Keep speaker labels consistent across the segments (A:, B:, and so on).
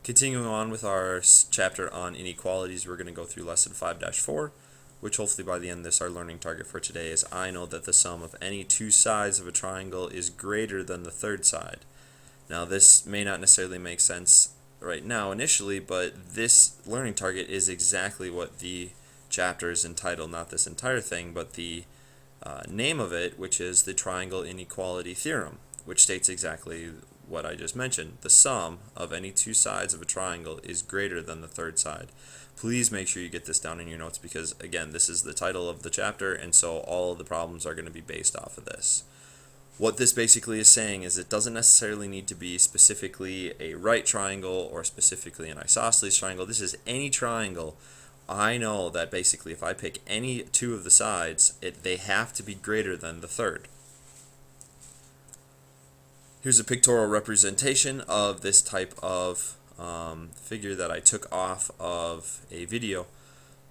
A: Continuing on with our chapter on inequalities, we're going to go through lesson 5-4, which hopefully by the end of this, our learning target for today is I know that the sum of any two sides of a triangle is greater than the third side. Now this may not necessarily make sense right now initially, but this learning target is exactly what the chapter is entitled, not this entire thing, but the name of it, which is the Triangle Inequality Theorem, which states exactly what I just mentioned. The sum of any two sides of a triangle is greater than the third side. Please make sure you get this down in your notes because, again, this is the title of the chapter, and so all of the problems are going to be based off of this. What this basically is saying is it doesn't necessarily need to be specifically a right triangle or specifically an isosceles triangle. This is any triangle. I know that basically if I pick any two of the sides, they have to be greater than the third. Here's a pictorial representation of this type of figure that I took off of a video.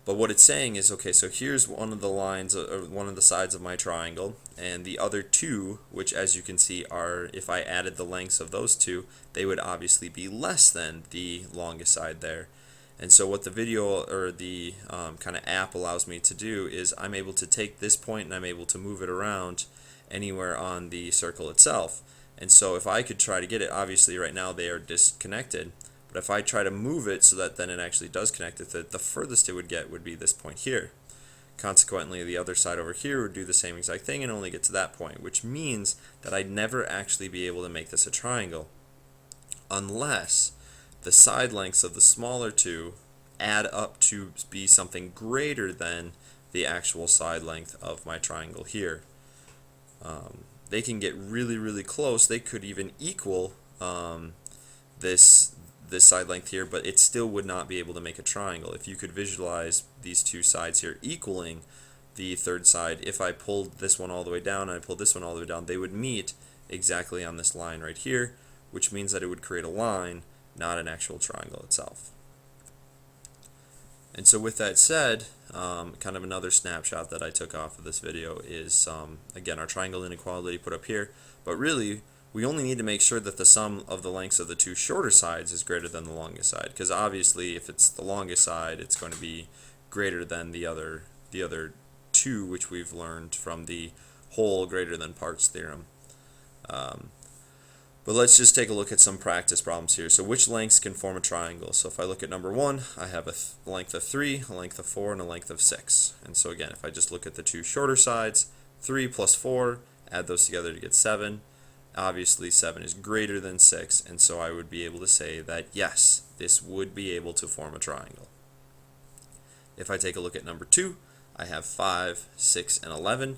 A: But what it's saying is, okay, so here's one of the lines, or one of the sides of my triangle, and the other two, which as you can see are, if I added the lengths of those two, they would obviously be less than the longest side there. And so what the video or the kind of app allows me to do is I'm able to take this point and I'm able to move it around anywhere on the circle itself. And so if I could try to get it, obviously right now they are disconnected, but if I try to move it so that then it actually does connect it, the furthest it would get would be this point here. Consequently, the other side over here would do the same exact thing and only get to that point, which means that I'd never actually be able to make this a triangle unless the side lengths of the smaller two add up to be something greater than the actual side length of my triangle here. They can get really, really close. They could even equal this side length here, but it still would not be able to make a triangle. If you could visualize these two sides here equaling the third side, if I pulled this one all the way down and I pulled this one all the way down, they would meet exactly on this line right here, which means that it would create a line, not an actual triangle itself. And so with that said, kind of another snapshot that I took off of this video is, again, our triangle inequality put up here, but really we only need to make sure that the sum of the lengths of the two shorter sides is greater than the longest side, because obviously if it's the longest side, it's going to be greater than the other two, which we've learned from the whole greater than parts theorem. But let's just take a look at some practice problems here. So which lengths can form a triangle? So if I look at number 1, I have a length of 3, a length of 4, and a length of 6. And so again, if I just look at the two shorter sides, 3 plus 4, add those together to get 7. Obviously 7 is greater than 6, and so I would be able to say that yes, this would be able to form a triangle. If I take a look at number 2, I have 5, 6, and 11.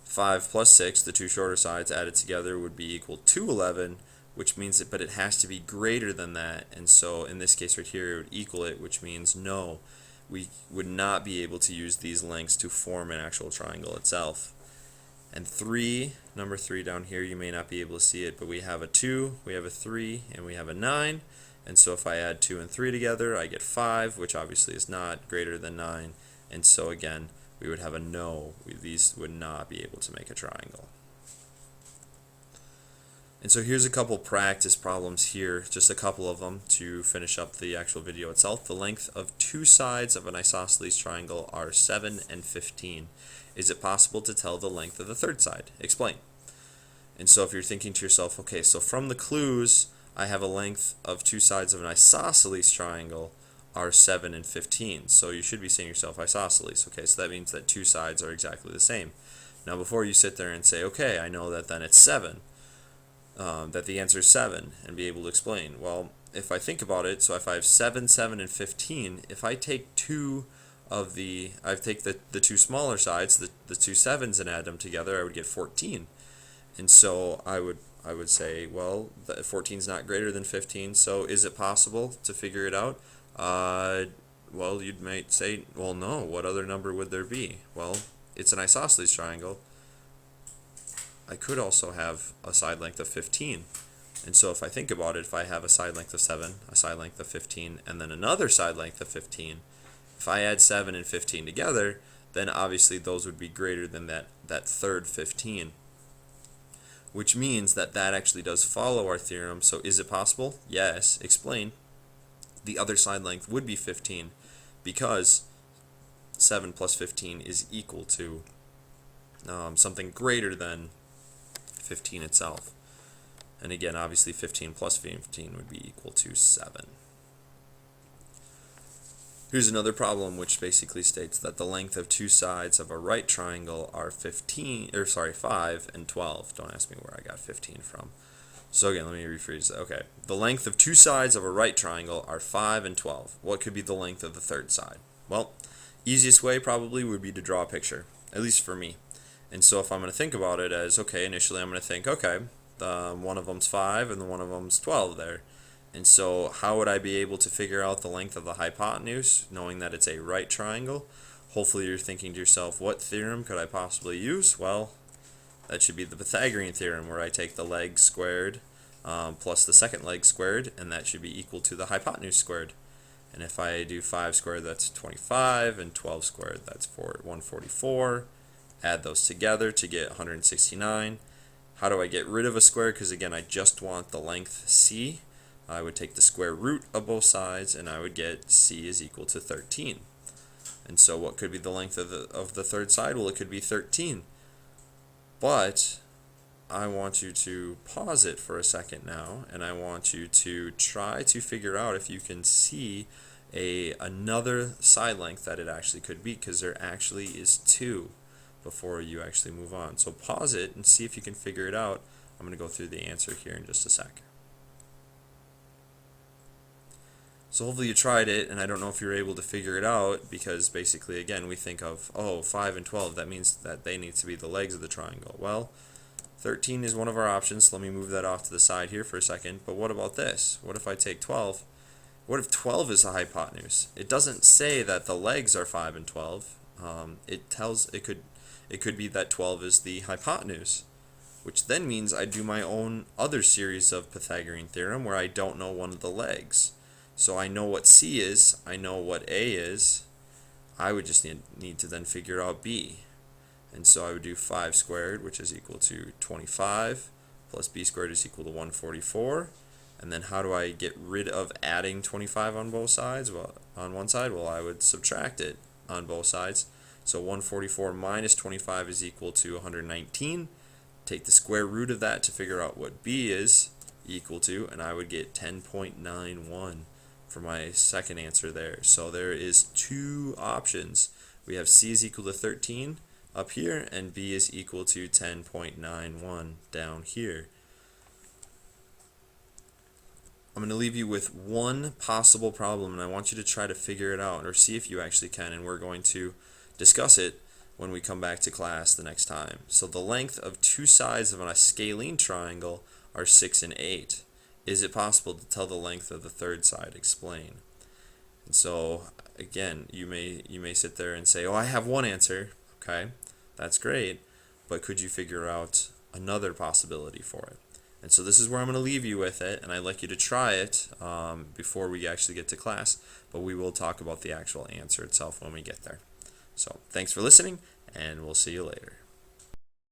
A: 5 plus 6, the two shorter sides added together would be equal to 11, which means that, but it has to be greater than that, and so in this case right here it would equal it, which means no, we would not be able to use these lengths to form an actual triangle itself. And 3, number 3 down here, you may not be able to see it, but we have a 2, we have a 3, and we have a 9, and so if I add 2 and 3 together, I get 5, which obviously is not greater than 9, and so again, we would have a no. These would not be able to make a triangle. And so here's a couple practice problems here, just a couple of them to finish up the actual video itself. The length of two sides of an isosceles triangle are 7 and 15. Is it possible to tell the length of the third side? Explain. And so if you're thinking to yourself, okay, so from the clues, I have a length of two sides of an isosceles triangle are 7 and 15. So you should be saying to yourself isosceles. Okay, so that means that two sides are exactly the same. Now before you sit there and say, okay, I know that then it's 7, that the answer is 7, and be able to explain. Well, if I think about it, so if I have 7, 7, and 15, if I take I take the two smaller sides, the two 7s, and add them together, I would get 14. And so I would say, well, 14 is not greater than 15, so is it possible to figure it out? Well, you might say, well, no, what other number would there be? Well, it's an isosceles triangle. I could also have a side length of 15. And so if I think about it, if I have a side length of 7, a side length of 15, and then another side length of 15, if I add 7 and 15 together, then obviously those would be greater than that third 15. Which means that actually does follow our theorem. So is it possible? Yes. Explain. the other side length would be 15 because 7 plus 15 is equal to something greater than 15 itself. And again, obviously 15 plus 15 would be equal to 7. Here's another problem which basically states that the length of two sides of a right triangle are 5 and 12. Don't ask me where I got 15 from. So again, let me rephrase that. Okay, the length of two sides of a right triangle are 5 and 12. What could be the length of the third side? Well, easiest way probably would be to draw a picture, at least for me. And so if I'm going to think about it as, okay, initially I'm going to think, okay, one of them's 5 and the one of them's 12 there. And so how would I be able to figure out the length of the hypotenuse, knowing that it's a right triangle? Hopefully you're thinking to yourself, what theorem could I possibly use? Well, that should be the Pythagorean theorem, where I take the leg squared plus the second leg squared, and that should be equal to the hypotenuse squared. And if I do 5 squared, that's 25, and 12 squared, that's 144. Add those together to get 169. How do I get rid of a square? Because again, I just want the length c. I would take the square root of both sides, and I would get c is equal to 13. And so what could be the length of the third side? Well, it could be 13. But I want you to pause it for a second now, and I want you to try to figure out if you can see another side length that it actually could be, because there actually is 2 before you actually move on. So pause it and see if you can figure it out. I'm going to go through the answer here in just a sec. So hopefully you tried it, and I don't know if you're able to figure it out, because basically, again, we think of, oh, 5 and 12, that means that they need to be the legs of the triangle. Well, 13 is one of our options, so let me move that off to the side here for a second. But what about this? What if I take 12? What if 12 is a hypotenuse? It doesn't say that the legs are 5 and 12. It could be that 12 is the hypotenuse, which then means I do my own other series of Pythagorean theorem where I don't know one of the legs. So I know what C is, I know what A is, I would just need to then figure out B. And so I would do 5 squared, which is equal to 25, plus B squared is equal to 144. And then how do I get rid of adding 25 on both sides? Well, on one side, well, I would subtract it on both sides. So 144 minus 25 is equal to 119. Take the square root of that to figure out what B is equal to, and I would get 10.91 for my second answer there. So there is 2 options. We have C is equal to 13 up here, and B is equal to 10.91 down here. I'm going to leave you with one possible problem, and I want you to try to figure it out, or see if you actually can, and we're going to discuss it when we come back to class the next time. So the length of 2 sides of a scalene triangle are 6 and 8. Is it possible to tell the length of the third side? Explain. And so again, you may sit there and say, oh, I have one answer. Okay, that's great, but could you figure out another possibility for it? And so this is where I'm going to leave you with it, and I'd like you to try it before we actually get to class, but we will talk about the actual answer itself when we get there. So thanks for listening, and we'll see you later.